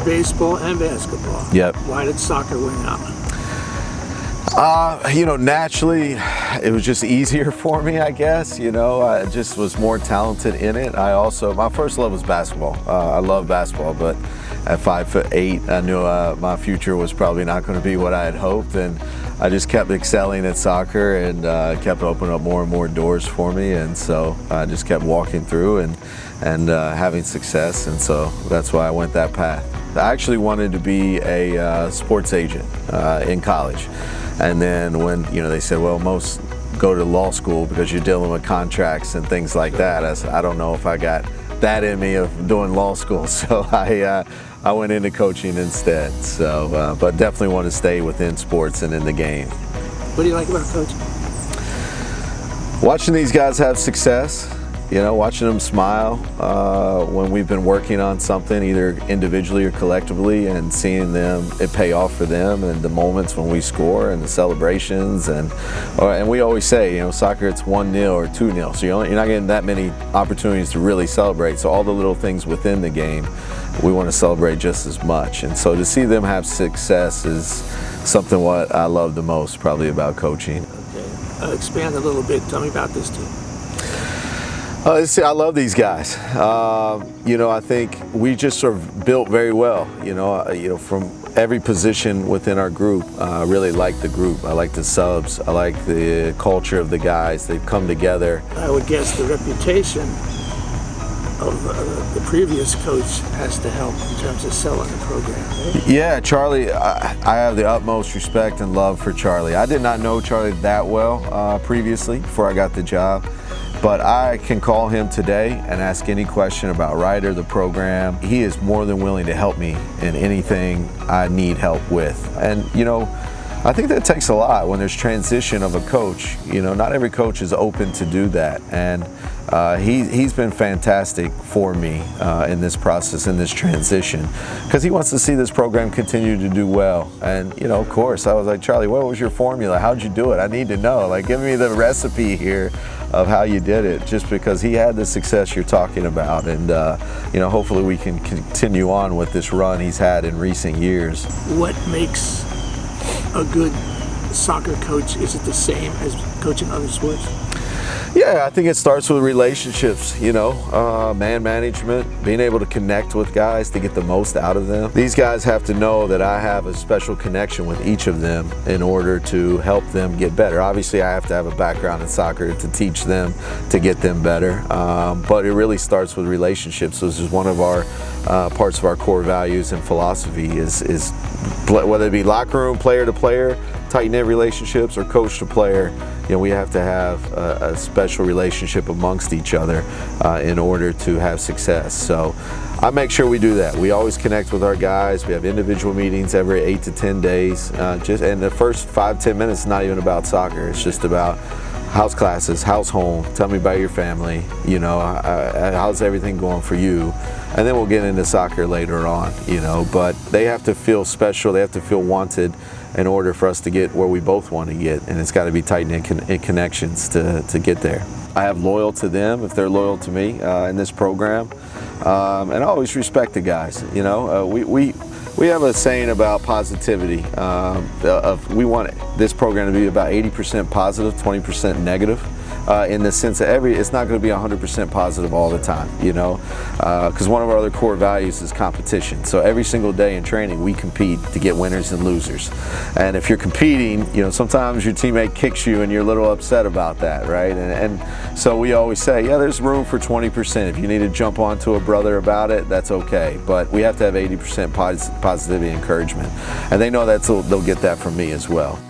baseball and basketball. Yep. Why did soccer win out? Naturally, it was just easier for me, I guess. I just was more talented in it. My first love was basketball. I love basketball, but at 5'8", I knew my future was probably not going to be what I had hoped, and I just kept excelling at soccer and kept opening up more and more doors for me, and so I just kept walking through and having success, and so that's why I went that path. I actually wanted to be a sports agent in college. And then when they said, well, most go to law school because you're dealing with contracts and things like that, I said, I don't know if I got that in me of doing law school, so I went into coaching instead. So, but definitely want to stay within sports and in the game. What do you like about coaching? Watching these guys have success. Watching them smile when we've been working on something, either individually or collectively, and seeing it pay off for them, and the moments when we score and the celebrations, and we always say, soccer, it's 1-0 or 2-0, so you're not getting that many opportunities to really celebrate. So all the little things within the game, we want to celebrate just as much. And so to see them have success is something what I love the most, probably, about coaching. Okay, expand a little bit. Tell me about this team. I love these guys. I think we just sort of built very well. From every position within our group. I really like the group. I like the subs. I like the culture of the guys. They've come together. I would guess the reputation of the previous coach has to help in terms of selling the program. Right? Yeah, Charlie, I have the utmost respect and love for Charlie. I did not know Charlie that well previously before I got the job. But I can call him today and ask any question about Ryder, the program. He is more than willing to help me in anything I need help with. And, I think that takes a lot when there's transition of a coach. Not every coach is open to do that. And he's been fantastic for me in this process, in this transition, because he wants to see this program continue to do well. And, of course, I was like, Charlie, what was your formula? How'd you do it? I need to know. Like, give me the recipe here of how you did it, just because he had the success you're talking about. And, hopefully we can continue on with this run he's had in recent years. What makes a good soccer coach? Is it the same as coaching other sports? Yeah, I think it starts with relationships, man management, being able to connect with guys to get the most out of them. These guys have to know that I have a special connection with each of them in order to help them get better. Obviously, I have to have a background in soccer to teach them, to get them better, but it really starts with relationships. So this is one of our parts of our core values and philosophy is whether it be locker room, player to player, tight-knit relationships, or coach to player, we have to have a special relationship amongst each other in order to have success. So I make sure we do that. We always connect with our guys. We have individual meetings every 8 to 10 days. And the first 5-10 minutes is not even about soccer. It's just about house classes, house home, tell me about your family, how's everything going for you? And then we'll get into soccer later on, but they have to feel special, they have to feel wanted in order for us to get where we both want to get, and it's got to be tight-knit connections to get there. I have loyal to them if they're loyal to me in this program, and I always respect the guys. We have a saying about positivity. We want this program to be about 80% positive, 20% negative. In the sense that it's not going to be 100% positive all the time, because one of our other core values is competition. So every single day in training, we compete to get winners and losers. And if you're competing, sometimes your teammate kicks you and you're a little upset about that, right? And so we always say, yeah, there's room for 20%. If you need to jump onto a brother about it, that's okay. But we have to have 80% positivity and encouragement. And they know they'll get that from me as well.